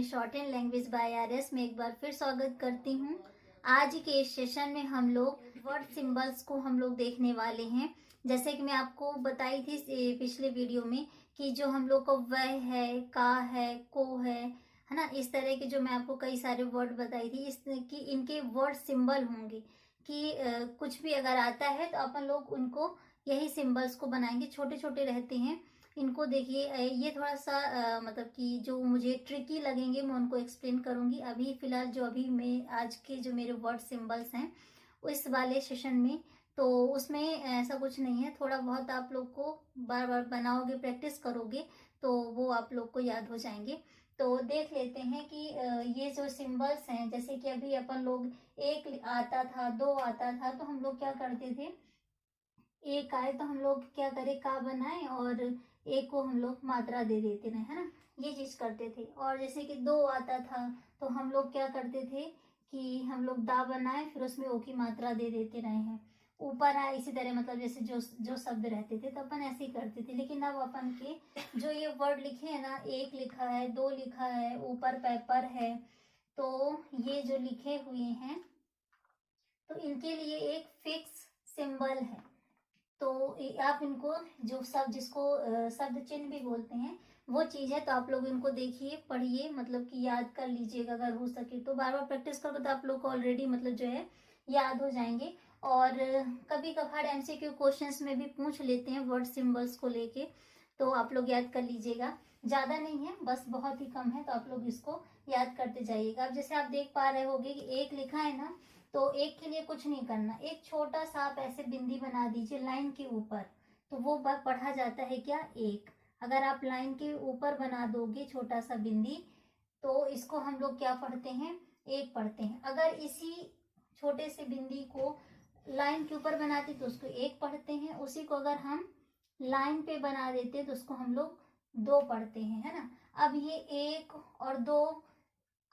Short and language by RS में एक बार फिर स्वागत करती हूँ। आज के इस सेशन में हम लोग वर्ड सिंबल्स को हम लोग देखने वाले हैं। जैसे कि मैं आपको बताई थी पिछले वीडियो में कि जो हम लोग को वह है, का है, को है ना, इस तरह के जो मैं आपको कई सारे वर्ड बताई थी इस कि इनके वर्ड सिंबल होंगे कि कुछ भी अगर आता है तो अपन लोग उनको यही सिंबल्स को बनाएंगे। छोटे छोटे रहते हैं इनको। देखिए ये थोड़ा सा मतलब कि जो मुझे ट्रिकी लगेंगे मैं उनको एक्सप्लेन करूंगी। अभी फिलहाल जो अभी मैं आज के जो मेरे वर्ड सिंबल्स हैं इस वाले सेशन में, तो उसमें ऐसा कुछ नहीं है। थोड़ा बहुत आप लोग को बार बार बनाओगे, प्रैक्टिस करोगे तो वो आप लोग को याद हो जाएंगे। तो देख लेते हैं कि ये जो सिंबल्स हैं, जैसे कि अभी अपन लोग एक आता था, दो आता था, तो हम लोग क्या करते थे, एक आए तो हम लोग क्या करें, का बनाए और एक को हम लोग मात्रा दे देते रहे, है ना, ये चीज करते थे। और जैसे कि दो आता था तो हम लोग क्या करते थे कि हम लोग दा बनाए फिर उसमें ओ की मात्रा दे देते रहे हैं। ऊपर आए इसी तरह, मतलब जैसे जो जो शब्द रहते थे तो अपन ऐसे ही करते थे। लेकिन अब अपन के जो ये वर्ड लिखे हैं ना, एक लिखा है, दो लिखा है, ऊपर पेपर है, तो ये जो लिखे हुए हैं तो इनके लिए एक फिक्स सिंबल है। तो आप इनको जो शब्द जिसको शब्द चिन्ह भी बोलते हैं वो चीज है, तो आप लोग इनको देखिए, पढ़िए, मतलब कि याद कर लीजिएगा अगर हो सके तो। बार बार प्रैक्टिस करोगे तो आप लोग को ऑलरेडी मतलब जो है याद हो जाएंगे। और कभी कभार एमसीक्यू क्वेश्चंस में भी पूछ लेते हैं वर्ड सिंबल्स को लेके, तो आप लोग याद कर लीजिएगा। ज्यादा नहीं है, बस बहुत ही कम है, तो आप लोग इसको याद करते जाइएगा। अब जैसे आप देख पा रहे होगे कि एक लिखा है ना, तो एक के लिए कुछ नहीं करना, एक छोटा सा आप ऐसे बिंदी बना दीजिए लाइन के ऊपर, तो वो पढ़ा जाता है क्या, एक। अगर आप लाइन के ऊपर बना दोगे छोटा सा बिंदी तो इसको हम लोग क्या पढ़ते हैं, एक पढ़ते हैं। अगर इसी छोटे से बिंदी को लाइन के ऊपर बनाते तो उसको एक पढ़ते हैं, उसी को अगर हम लाइन पे बना देते तो उसको हम लोग दो पढ़ते हैं, है ना। अब ये एक और दो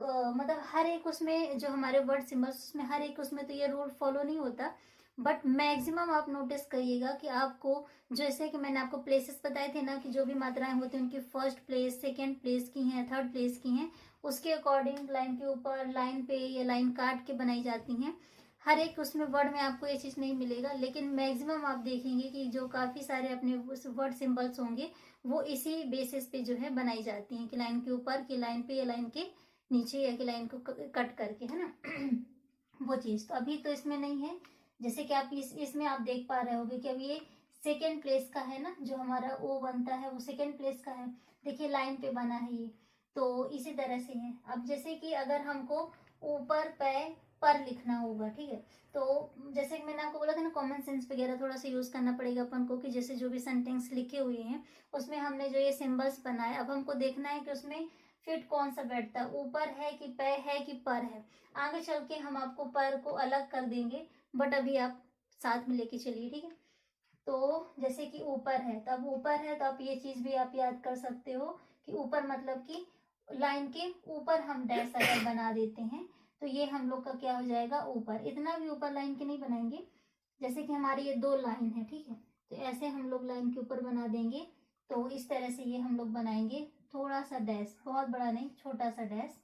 मतलब हर एक उसमें जो हमारे वर्ड सिंबल्स उसमें हर एक उसमें तो ये रूल फॉलो नहीं होता, बट मैक्सिमम आप नोटिस करिएगा कि आपको, जैसे कि मैंने आपको प्लेसेस बताए थे ना कि जो भी मात्राएं होती हैं उनकी फर्स्ट प्लेस, सेकेंड प्लेस की हैं, थर्ड प्लेस की हैं, उसके अकॉर्डिंग लाइन के ऊपर, लाइन पे या लाइन काट के बनाई जाती हैं। हर एक उसमें वर्ड में आपको ये चीज नहीं मिलेगा, लेकिन मैक्सिमम आप देखेंगे कि जो काफी सारे अपने वर्ड सिंबल्स होंगे वो इसी बेसिस पे जो है बनाई जाती हैं कि लाइन के ऊपर, की लाइन पे या लाइन के नीचे या की लाइन को कट करके, है ना। वो चीज तो अभी तो इसमें नहीं है। जैसे कि आप इसमें आप देख पा रहे होगे कि अब ये सेकेंड प्लेस का है ना, जो हमारा ओ बनता है वो सेकेंड प्लेस का है। देखिए लाइन पे बना है ये, तो इसी तरह से है। अब जैसे कि अगर हमको ऊपर पे पर लिखना होगा, ठीक है, तो जैसे कि मैंने आपको बोला था ना, कॉमन सेंस वगैरह थोड़ा सा यूज करना पड़ेगा अपन को, कि जैसे जो भी सेंटेंस लिखे हुए हैं उसमें हमने जो ये सिंबल्स बनाए, अब हमको देखना है कि उसमें फिट कौन सा बैठता है, ऊपर है कि पे है कि पर है। आगे चल के हम आपको पर को अलग कर देंगे, बट अभी आप साथ में लेके चलिए, ठीक है। तो जैसे कि ऊपर है, तो अब ऊपर है तो आप ये चीज भी आप याद कर सकते हो कि ऊपर मतलब कि लाइन के ऊपर हम डैश अगर बना देते हैं तो ये हम लोग का क्या हो जाएगा, ऊपर। इतना भी ऊपर लाइन के नहीं बनाएंगे, जैसे कि हमारी ये दो लाइन है, ठीक है, तो ऐसे हम लोग लाइन के ऊपर बना देंगे। तो इस तरह से ये हम लोग बनाएंगे, थोड़ा सा डैश, बहुत बड़ा नहीं, छोटा सा डैश।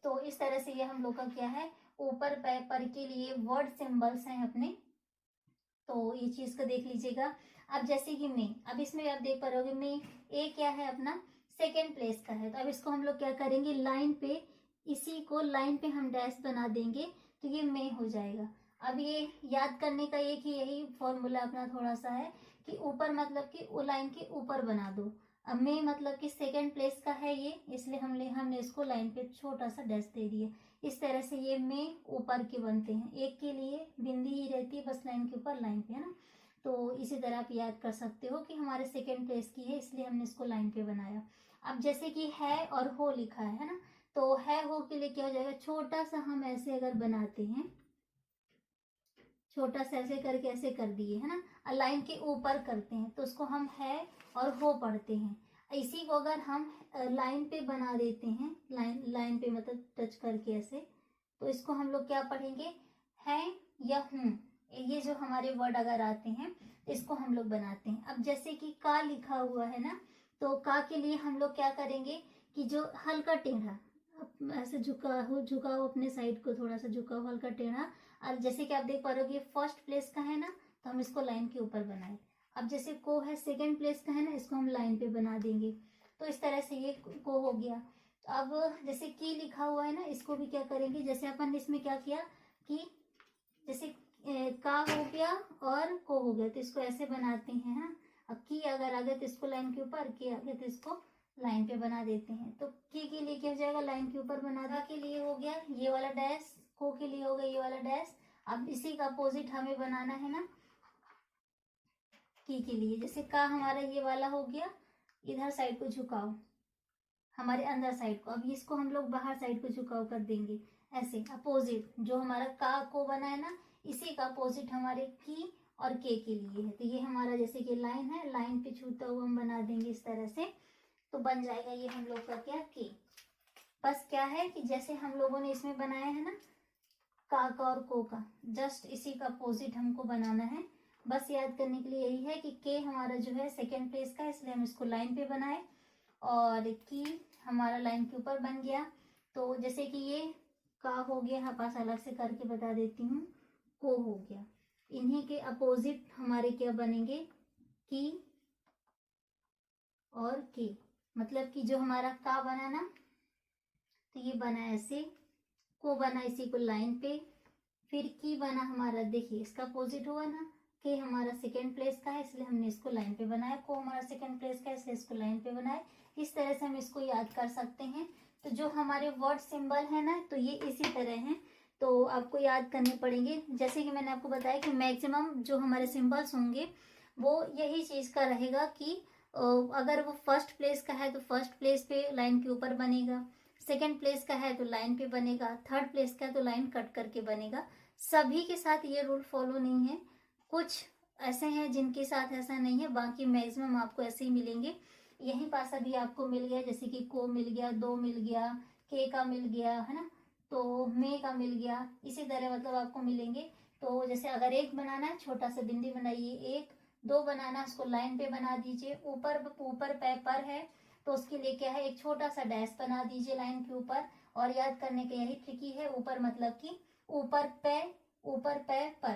तो इस तरह से ये हम लोग का क्या है, ऊपर पर के लिए वर्ड सिंबल्स हैं अपने। तो ये चीज को देख लीजिएगा। अब जैसे कि मैं, अब इसमें आप देख पा रहे होगे मैं, ए क्या है अपना, सेकेंड प्लेस का है, तो अब इसको हम लोग क्या करेंगे, लाइन पे, इसी को लाइन पे हम डैश बना देंगे तो ये मैं हो जाएगा। अब ये याद करने का एक ही यही फॉर्मूला अपना थोड़ा सा है कि ऊपर मतलब कि वो लाइन के ऊपर बना दो। अब मैं मतलब कि सेकेंड प्लेस का है ये, इसलिए हमने इसको लाइन पे छोटा सा डैश दे दिया। इस तरह से ये में ऊपर के बनते हैं, एक के लिए बिंदी ही रहती है बस लाइन के ऊपर, लाइन पे, है ना। तो इसी तरह आप याद कर सकते हो कि हमारे सेकेंड प्लेस की है इसलिए हमने इसको लाइन पे बनाया। अब जैसे कि है और हो लिखा है ना, तो है हो के लिए क्या हो जाएगा, छोटा सा हम ऐसे अगर बनाते हैं, छोटा सा ऐसे करके ऐसे कर दिए, है ना, लाइन के ऊपर करते हैं तो उसको हम है और हो पढ़ते हैं। इसी को अगर हम लाइन पे बना देते हैं, लाइन पे मतलब टच करके ऐसे, तो इसको हम लोग क्या पढ़ेंगे, है या हूं। ये जो हमारे वर्ड अगर आते हैं इसको हम लोग बनाते हैं। अब जैसे कि का लिखा हुआ है ना, तो का के लिए हम लोग क्या करेंगे कि जो हल्का टेढ़ा, आप ऐसे झुकाओ अपने साइड को, थोड़ा सा झुकाओ हल्का टेढ़ा। और जैसे कि आप देख पा रहे हो कि फर्स्ट प्लेस का है ना, तो हम इसको लाइन के ऊपर बनाए। अब जैसे को है सेकंड प्लेस का है ना, इसको हम लाइन पे बना देंगे। तो इस तरह से ये को हो गया। तो अब जैसे की लिखा हुआ है ना, इसको भी क्या करेंगे, जैसे अपन ने इसमें क्या किया कि जैसे का हो गया और को हो गया, तो इसको ऐसे बनाते हैं ना। अब की अगर आ गया तो इसको लाइन के ऊपर, की आ गया तो इसको लाइन पे बना देते हैं। तो की के लिए क्या हो जाएगा, लाइन के ऊपर बना दा, के लिए हो गया ये वाला डैश, को के लिए हो गया ये वाला डैश। अब इसी का अपोजिट हमें बनाना है ना की के लिए। जैसे का हमारा ये वाला हो गया, इधर साइड को झुकाओ हमारे अंदर साइड को। अब इसको हम लोग बाहर साइड को झुकाव कर देंगे ऐसे अपोजिट। जो हमारा का को बना है ना, इसी का अपोजिट हमारे की और के लिए है। तो ये हमारा जैसे कि लाइन है, लाइन पे छूता हुआ हम बना देंगे इस तरह से। तो बन जाएगा ये हम लोग का क्या, के। बस क्या है कि जैसे हम लोगों ने इसमें बनाया है ना का और को का, जस्ट इसी का अपोजिट हमको बनाना है। बस याद करने के लिए यही है कि के हमारा जो है सेकेंड प्लेस का, इसलिए हम इसको लाइन पे बनाए, और की हमारा लाइन के ऊपर बन गया। तो जैसे कि ये का हो गया, यहाँ पास अलग से करके बता देती हूँ, को हो गया। इन्हीं के अपोजिट हमारे क्या बनेंगे, की और के। मतलब कि जो हमारा का बना ना, तो ये बना ऐसे, को बना इसी को लाइन पे, फिर की बना हमारा, देखिए इसका अपोजिट हुआ ना, के हमारा सेकेंड प्लेस का है इसलिए हमने इसको लाइन पे बनाया, को हमारा सेकेंड प्लेस का है इसलिए इसको लाइन पे बनाया। इस तरह से हम इसको याद कर सकते हैं। तो जो हमारे वर्ड सिंबल है ना, तो ये इसी तरह हैं, तो आपको याद करने पड़ेंगे। जैसे कि मैंने आपको बताया कि मैक्सिमम जो हमारे सिंबल्स होंगे वो यही चीज का रहेगा कि अगर वो फर्स्ट प्लेस का है तो फर्स्ट प्लेस पे लाइन के ऊपर बनेगा, सेकेंड प्लेस का है तो लाइन पे बनेगा, थर्ड प्लेस का है तो लाइन कट करके बनेगा। सभी के साथ ये रूल फॉलो नहीं है, कुछ ऐसे हैं जिनके साथ ऐसा नहीं है, बाकी मैक्सिमम आपको ऐसे ही मिलेंगे। यहीं पास अभी आपको मिल गया, जैसे कि को मिल गया, दो मिल गया, के का मिल गया है ना, तो मे का मिल गया, इसी तरह मतलब आपको मिलेंगे। तो जैसे अगर एक बनाना है, छोटा सा बिंदी बनाइए, एक दो बनाना, उसको लाइन पे बना दीजिए। ऊपर ऊपर पर है तो उसके लिए क्या है, एक छोटा सा डैश बना दीजिए लाइन के ऊपर। और याद करने का यही ट्रिकी है, ऊपर मतलब कि ऊपर पे पर,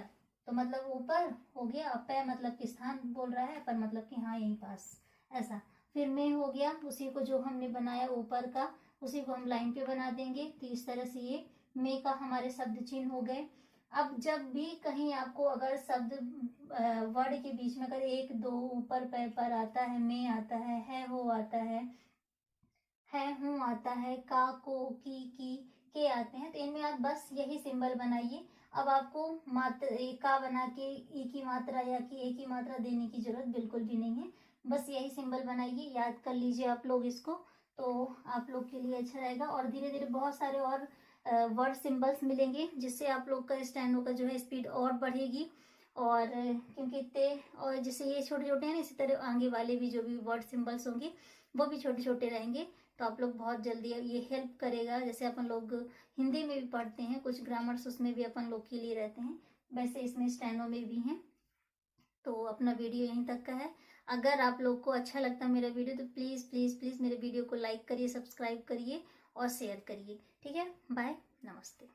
तो मतलब ऊपर हो गया, पे मतलब कि स्थान बोल रहा है, पर मतलब कि हाँ यहीं पास, ऐसा। फिर में हो गया, उसी को जो हमने बनाया ऊपर का, उसी को हम लाइन पे बना देंगे। तो इस तरह से ये मे का हमारे शब्द चिन्ह हो गए। अब जब भी कहीं आपको अगर शब्द वर्ड के बीच में अगर एक दो ऊपर पर आता है, में आता है हो आता है हूँ आता है, का को की के आते हैं, तो इनमें आप बस यही सिंबल बनाइए। अब आपको मात्रा का बना के ई की मात्रा या कि ए की मात्रा देने की जरूरत बिल्कुल भी नहीं है, बस यही सिंबल बनाइए, याद कर लीजिए आप लोग इसको, तो आप लोग के लिए अच्छा रहेगा। और धीरे धीरे बहुत सारे और वर्ड सिंबल्स मिलेंगे, जिससे आप लोग का स्टेनो का जो है स्पीड और बढ़ेगी। और क्योंकि इतने, और जैसे ये छोटे छोटे हैं ना, इसी तरह आगे वाले भी जो भी वर्ड सिंबल्स होंगे वो भी छोटे छोटे रहेंगे। तो आप लोग बहुत जल्दी ये हेल्प करेगा। जैसे अपन लोग हिंदी में भी पढ़ते हैं, कुछ ग्रामर्स उसमें भी अपन लोग के लिए रहते हैं, वैसे इसमें स्टेनो में भी हैं। तो अपना वीडियो यहीं तक का है। अगर आप लोग को अच्छा लगता है मेरा वीडियो तो प्लीज़ प्लीज़ प्लीज़ मेरे वीडियो को लाइक करिए, सब्सक्राइब करिए और शेयर करिए। ठीक है, बाय, नमस्ते।